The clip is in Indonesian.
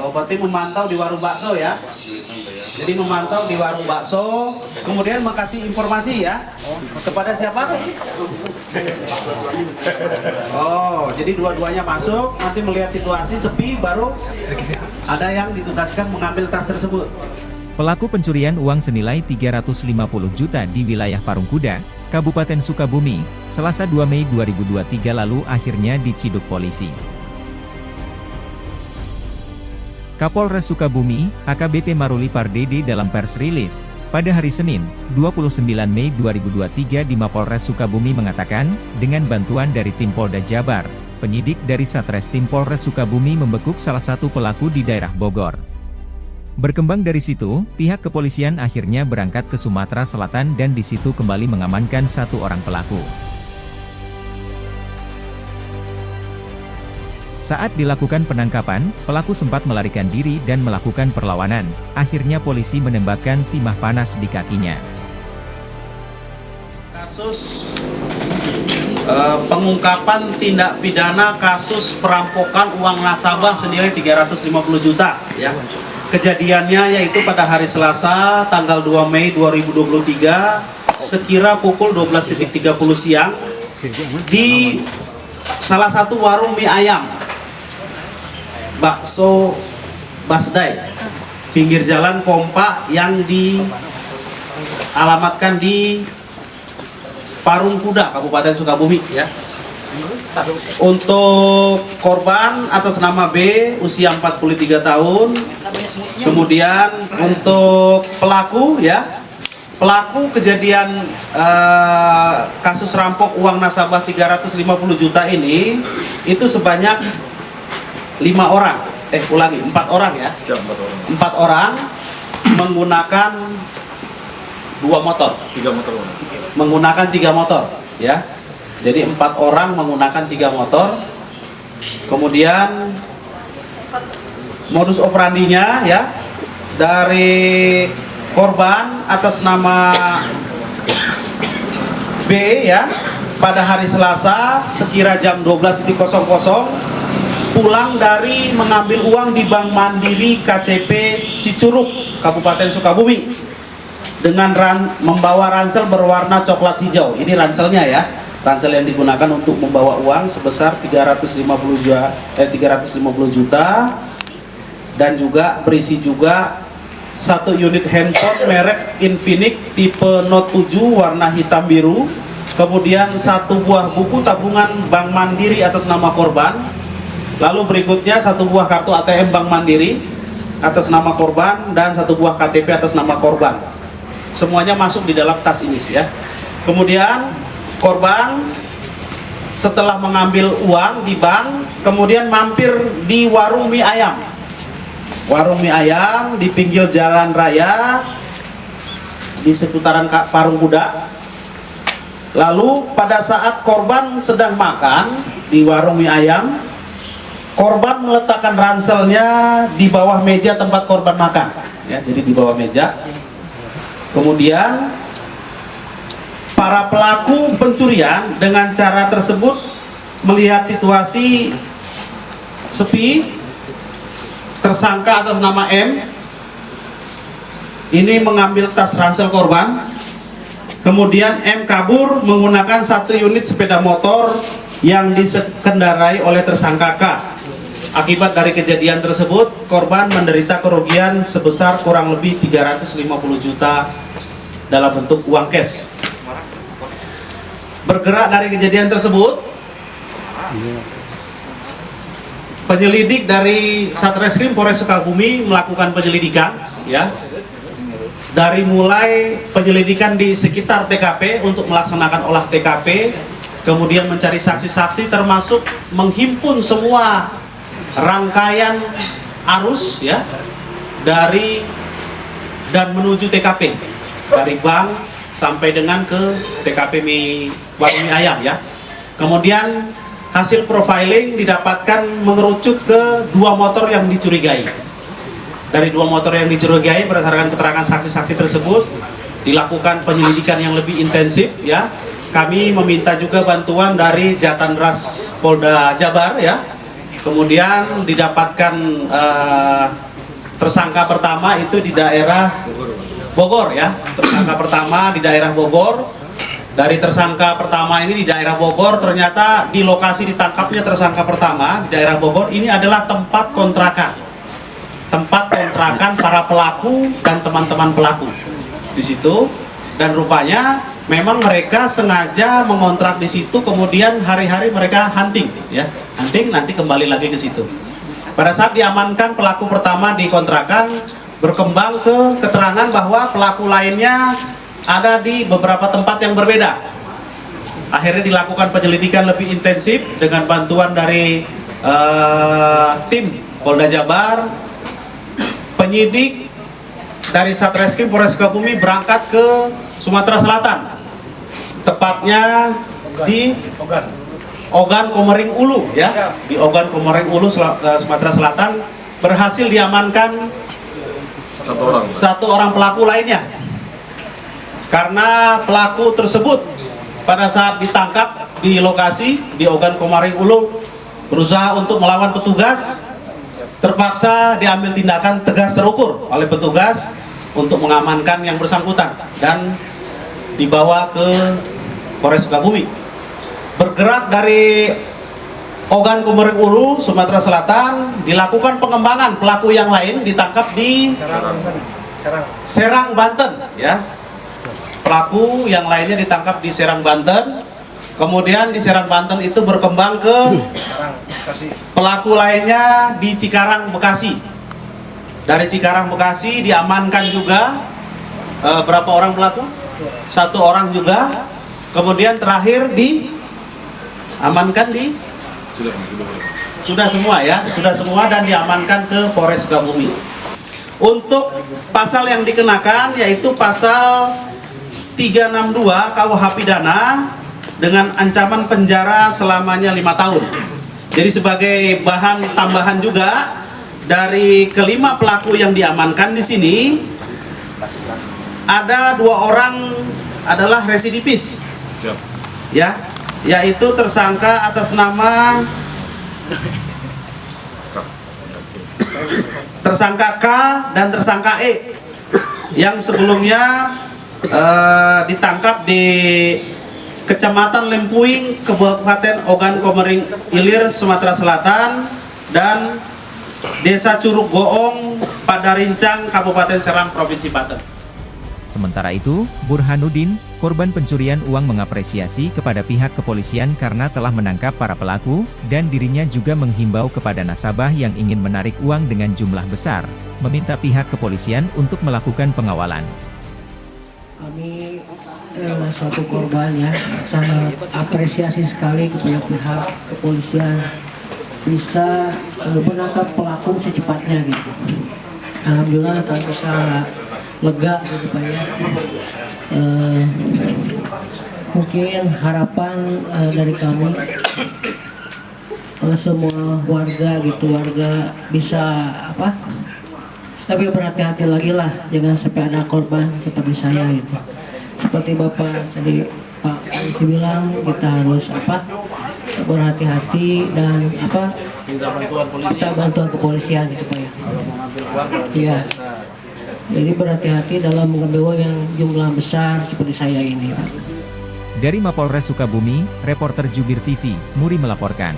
Oh, berarti memantau di warung bakso ya? Jadi memantau di warung bakso, kemudian makasih informasi ya kepada siapa? Oh, jadi dua-duanya masuk, nanti melihat situasi sepi, baru ada yang ditugaskan mengambil tas tersebut. Pelaku pencurian uang senilai 350 juta di wilayah Parungkuda, Kabupaten Sukabumi, Selasa 2 Mei 2023 lalu akhirnya diciduk polisi. Kapolres Sukabumi, AKBP Maruli Pardede dalam pers rilis, pada hari Senin, 29 Mei 2023 di Mapolres Sukabumi mengatakan, dengan bantuan dari tim Polda Jabar, penyidik dari Satreskrim Polres Sukabumi membekuk salah satu pelaku di daerah Bogor. Berkembang dari situ, pihak kepolisian akhirnya berangkat ke Sumatera Selatan dan di situ kembali mengamankan satu orang pelaku. Saat dilakukan penangkapan, pelaku sempat melarikan diri dan melakukan perlawanan. Akhirnya polisi menembakkan timah panas di kakinya. Kasus pengungkapan tindak pidana kasus perampokan uang nasabah senilai 350 juta ya. Kejadiannya yaitu pada hari Selasa tanggal 2 Mei 2023 sekira pukul 12.30 siang di salah satu warung mie ayam bakso Basdai pinggir jalan Kompak yang dialamatkan di Parungkuda, Kabupaten Sukabumi ya. Untuk korban atas nama B usia 43 tahun. Kemudian untuk pelaku ya, pelaku kejadian kasus rampok uang nasabah 350 juta ini itu sebanyak 4 orang ya. 4 orang menggunakan 2 motor. 3 motor. Menggunakan 3 motor ya. Jadi 4 orang menggunakan 3 motor. Kemudian modus operandinya ya, dari korban atas nama B ya, pada hari Selasa sekira jam 12.00 pulang dari mengambil uang di Bank Mandiri KCP Cicurug, Kabupaten Sukabumi dengan membawa ransel berwarna coklat hijau. Ini ranselnya ya, ransel yang digunakan untuk membawa uang sebesar 350 juta dan juga berisi juga 1 unit handphone merek Infinix tipe Note 7 warna hitam biru, kemudian 1 buah buku tabungan Bank Mandiri atas nama korban. Lalu berikutnya 1 buah kartu ATM Bank Mandiri atas nama korban dan 1 buah KTP atas nama korban. Semuanya masuk di dalam tas ini ya. Kemudian korban setelah mengambil uang di bank, kemudian mampir di warung mie ayam. Warung mie ayam di pinggir jalan raya di seputaran Parungkuda. Lalu pada saat korban sedang makan di warung mie ayam, korban meletakkan ranselnya di bawah meja tempat korban makan ya, jadi di bawah meja. Kemudian para pelaku pencurian dengan cara tersebut melihat situasi sepi, tersangka atas nama M ini mengambil tas ransel korban. Kemudian M kabur menggunakan 1 unit sepeda motor yang dikendarai oleh tersangka K. Akibat dari kejadian tersebut, korban menderita kerugian sebesar kurang lebih 350 juta dalam bentuk uang cash. Bergerak dari kejadian tersebut, penyelidik dari Satreskrim Polres Sukabumi melakukan penyelidikan ya. Dari mulai penyelidikan di sekitar TKP untuk melaksanakan olah TKP, kemudian mencari saksi-saksi termasuk menghimpun semua rangkaian arus ya dari dan menuju TKP dari bank sampai dengan ke TKP warung mie ayam ya. Kemudian hasil profiling didapatkan mengerucut ke 2 motor yang dicurigai. Dari 2 motor yang dicurigai berdasarkan keterangan saksi-saksi tersebut dilakukan penyelidikan yang lebih intensif ya. Kami meminta juga bantuan dari Jatanras Polda Jabar ya Kemudian didapatkan tersangka pertama itu di daerah Bogor ya. Tersangka pertama di daerah Bogor. Dari tersangka pertama ini di daerah Bogor, ternyata di lokasi ditangkapnya tersangka pertama di daerah Bogor ini adalah tempat kontrakan. Tempat kontrakan para pelaku dan teman-teman pelaku di situ. Dan rupanya memang mereka sengaja mengontrak di situ, kemudian hari-hari mereka hunting ya. Hunting nanti kembali lagi ke situ. Pada saat diamankan pelaku pertama di kontrakan, berkembang ke keterangan bahwa pelaku lainnya ada di beberapa tempat yang berbeda. Akhirnya dilakukan penyelidikan lebih intensif dengan bantuan dari tim Polda Jabar, penyidik dari Satreskrim Polres Sukabumi berangkat ke Sumatera Selatan, tepatnya di Ogan Komering Ulu ya, di Ogan Komering Ulu Sumatera Selatan. Berhasil diamankan satu orang pelaku lainnya. Karena pelaku tersebut pada saat ditangkap di lokasi di Ogan Komering Ulu berusaha untuk melawan petugas, terpaksa diambil tindakan tegas terukur oleh petugas untuk mengamankan yang bersangkutan dan dibawa ke Polres Sukabumi. Bergerak dari Ogan Komering Ulu, Sumatera Selatan, dilakukan pengembangan. Pelaku yang lain ditangkap di Serang, Banten ya. Pelaku yang lainnya ditangkap di Serang, Banten. Kemudian di Serang, Banten itu berkembang ke pelaku lainnya di Cikarang, Bekasi. Dari Cikarang, Bekasi diamankan juga berapa orang pelaku? Satu orang juga. Kemudian terakhir diamankan di sudah semua ya, sudah semua dan diamankan ke Polres Sukabumi. Untuk pasal yang dikenakan yaitu pasal 362 KUH Pidana dengan ancaman penjara selamanya 5 tahun. Jadi sebagai bahan tambahan juga dari kelima pelaku yang diamankan di sini ada 2 orang adalah residivis. Ya, yaitu tersangka atas nama tersangka K dan tersangka E yang sebelumnya ditangkap di Kecamatan Lempuing, Kabupaten Ogan Komering Ilir, Sumatera Selatan, dan Desa Curug Goong, Padarincang, Kabupaten Serang, Provinsi Banten. Sementara itu, Burhanuddin, korban pencurian uang mengapresiasi kepada pihak kepolisian karena telah menangkap para pelaku, dan dirinya juga menghimbau kepada nasabah yang ingin menarik uang dengan jumlah besar, meminta pihak kepolisian untuk melakukan pengawalan. Kami suatu korban ya, sangat apresiasi sekali kepada pihak kepolisian bisa menangkap pelaku secepatnya gitu. Alhamdulillah kami bisa lega gitu Pak ya. Mungkin harapan dari kami semua warga gitu, warga bisa lebih berhati-hati lagi lah, jangan sampai ada korban seperti saya gitu. Seperti Bapak tadi Pak Polisi bilang, kita harus berhati-hati dan kita bantuan kepolisian gitu Pak ya. Iya. Jadi berhati-hati dalam mengambil uang yang jumlah besar seperti saya ini Pak. Dari Mapolres Sukabumi, reporter Jubir TV, Muri melaporkan.